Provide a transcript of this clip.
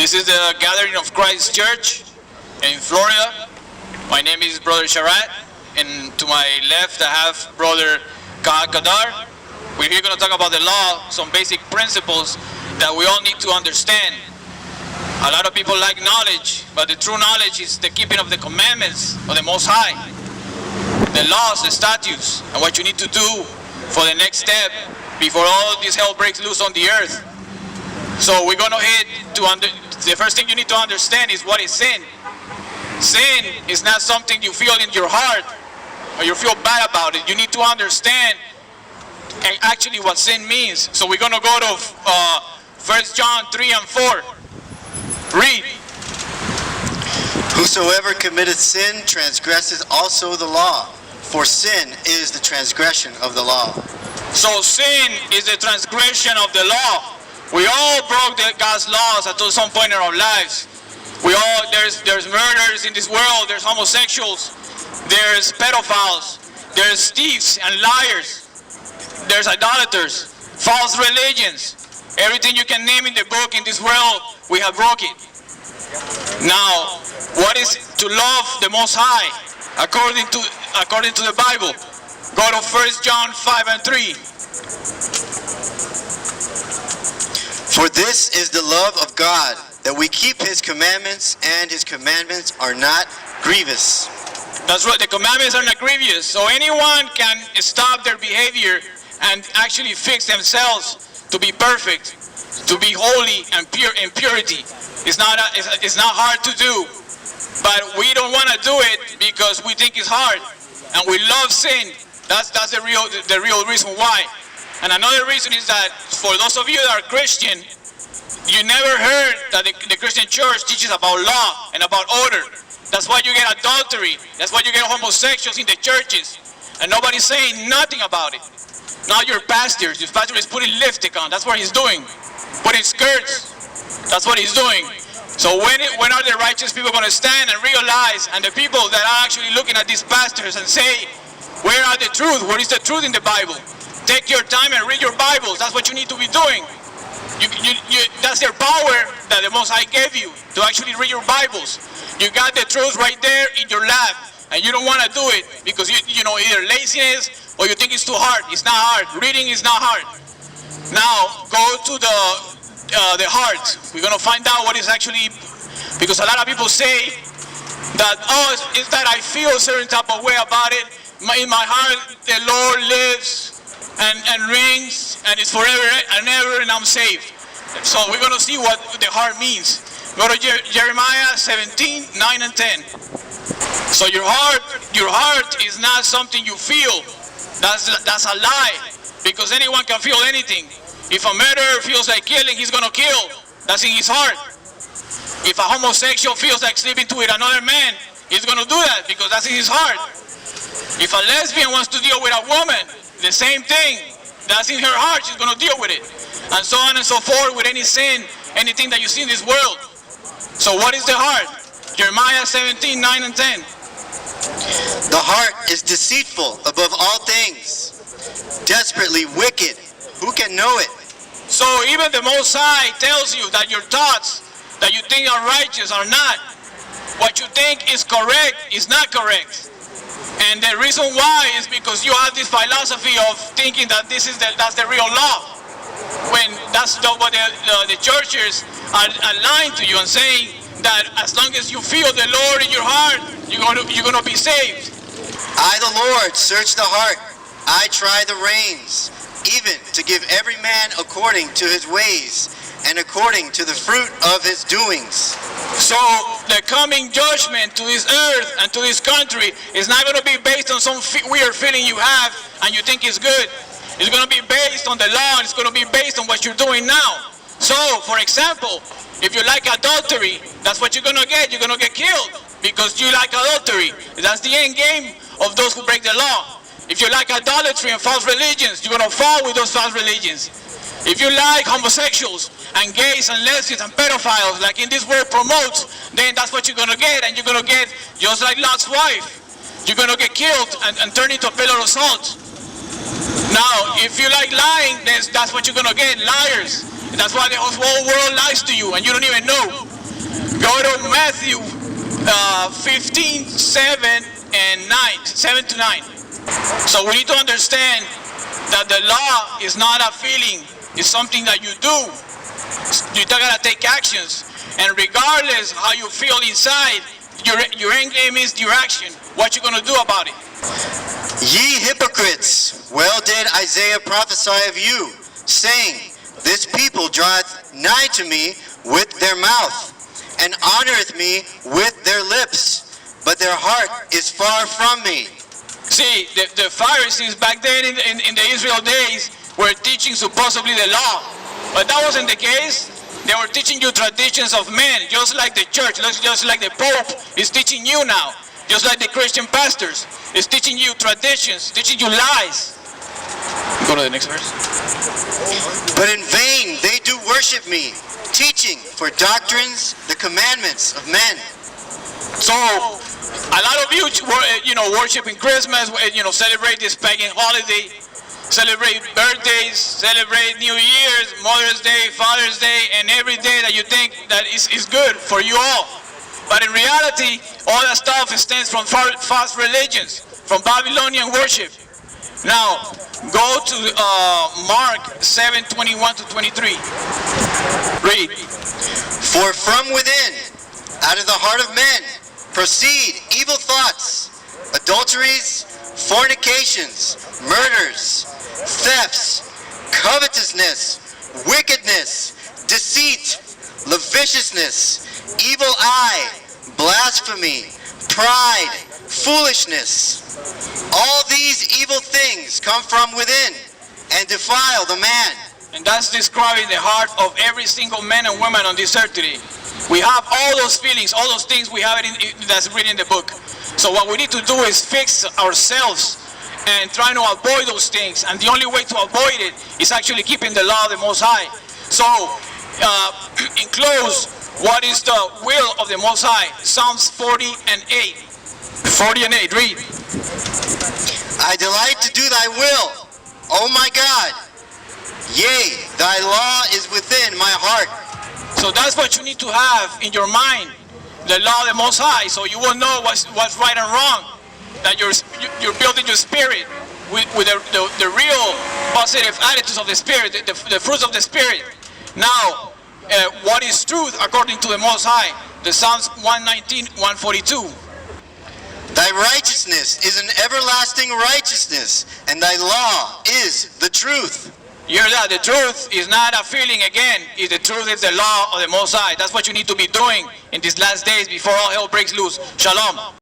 This is the Gathering of Christ Church in Florida. My name is Brother Sharat, and to my left I have Brother Kadar. We're here going to talk about the law, some basic principles that we all need to understand. A lot of people like knowledge, but the true knowledge is the keeping of the commandments of the Most High, the laws, the statutes, and what you need to do for the next step before all this hell breaks loose on the earth. So we're going to hit the first thing you need to understand is what is sin. Sin is not something you feel in your heart or you feel bad about it. You need to understand actually what sin means. So we're going to go to 1 John 3 and 4. Read. Whosoever committeth sin transgresses also the law, for sin is the transgression of the law. So sin is the transgression of the law. We all broke God's laws at some point in our lives. There's murders in this world, there's homosexuals, there's pedophiles, there's thieves and liars, there's idolaters, false religions. Everything you can name in the book in this world, we have broken. Now, what is to love the Most High according to the Bible? Go to 1 John 5 and 3. For this is the love of God, that we keep His commandments, and His commandments are not grievous. That's right, the commandments are not grievous. So anyone can stop their behavior and actually fix themselves to be perfect, to be holy and pure in purity. It's not hard to do, but we don't want to do it because we think it's hard, and we love sin. That's the real reason why. And another reason is that for those of you that are Christian, you never heard that the Christian church teaches about law and about order. That's why you get adultery. That's why you get homosexuals in the churches. And nobody's saying nothing about it. Now your pastor is putting lipstick on. That's what he's doing. Putting skirts. That's what he's doing. So when are the righteous people going to stand and realize, and the people that are actually looking at these pastors and say, where are the truth? Where is the truth in the Bible? Take your time and read your Bibles. That's what you need to be doing. That's their power that the Most High gave you, to actually read your Bibles. You got the truth right there in your lap, and you don't want to do it because you know either laziness or you think it's too hard. It's not hard. Reading is not hard. Now go to the heart. We're gonna find out what is actually, because a lot of people say that it's that I feel a certain type of way about it. In my heart, the Lord lives and reigns, and it's forever and ever, and I'm saved. So we're going to see what the heart means. Go to Jeremiah 17, 9 and 10. So your heart is not something you feel. That's a lie, because anyone can feel anything. If a murderer feels like killing, he's going to kill. That's in his heart. If a homosexual feels like sleeping with another man, he's going to do that because that's in his heart. If a lesbian wants to deal with a woman, the same thing. That's in her heart. She's going to deal with it. And so on and so forth with any sin, anything that you see in this world. So what is the heart? Jeremiah 17, 9 and 10. The heart is deceitful above all things, desperately wicked. Who can know it? So even the Most High tells you that your thoughts that you think are righteous are not. What you think is correct is not correct. And the reason why is because you have this philosophy of thinking that that's the real law, when that's what the churches are lying to you and saying that as long as you feel the Lord in your heart, you're going to be saved. I, the Lord, search the heart. I try the reins, even to give every man according to his ways and according to the fruit of his doings. So the coming judgment to this earth and to this country is not going to be based on some weird feeling you have and you think it's good. It's going to be based on the law, and it's going to be based on what you're doing now. So, for example, if you like adultery, that's what you're going to get. You're going to get killed because you like adultery. That's the end game of those who break the law. If you like idolatry and false religions, you're going to fall with those false religions. If you like homosexuals and gays and lesbians and pedophiles, like in this world promotes, then that's what you're going to get, and you're going to get just like Lot's wife. You're going to get killed and turn into a pillar of salt. Now, if you like lying, then that's what you're going to get, liars. That's why the whole world lies to you, and you don't even know. Go to Matthew 15, 7 and 9, 7 to 9. So we need to understand that the law is not a feeling, it's something that you do. You gotta take actions. And regardless how you feel inside, your end game is your action. What you gonna do about it? Ye hypocrites, well did Isaiah prophesy of you, saying, This people draweth nigh to me with their mouth, and honoreth me with their lips, but their heart is far from me. See, the Pharisees back then in the Israel days were teaching supposedly the law, but that wasn't the case. They were teaching you traditions of men, just like the church, just like the Pope is teaching you now, just like the Christian pastors is teaching you traditions, teaching you lies. Go to the next verse. But in vain they do worship me, teaching for doctrines the commandments of men. So, a lot of you, worshiping Christmas, celebrate this pagan holiday, celebrate birthdays, celebrate New Year's, Mother's Day, Father's Day, and every day that you think that is good for you all. But in reality, all that stuff stems from false religions, from Babylonian worship. Now, go to Mark 7:21 to 23. Read. For from within, out of the heart of men, proceed evil thoughts, adulteries, fornications, murders, thefts, covetousness, wickedness, deceit, lasciviousness, evil eye, blasphemy, pride, foolishness. All these evil things come from within and defile the man. And that's describing the heart of every single man and woman on this earth today. We have all those feelings, all those things, we have it that's written in the book. So what we need to do is fix ourselves and try to avoid those things. And the only way to avoid it is actually keeping the law of the Most High. So, in close, what is the will of the Most High? Psalms 40 and 8. 40 and 8, read. I delight to do thy will, O my God. Yea, thy law is within my heart. So that's what you need to have in your mind, the law of the Most High, so you will know what's right and wrong. That you're building your spirit with the real positive attitudes of the Spirit, the fruits of the Spirit. Now, what is truth according to the Most High? The Psalms 119, 142. Thy righteousness is an everlasting righteousness, and thy law is the truth. You hear that? The truth is not a feeling again. The truth is the law of the Most High. That's what you need to be doing in these last days before all hell breaks loose. Shalom.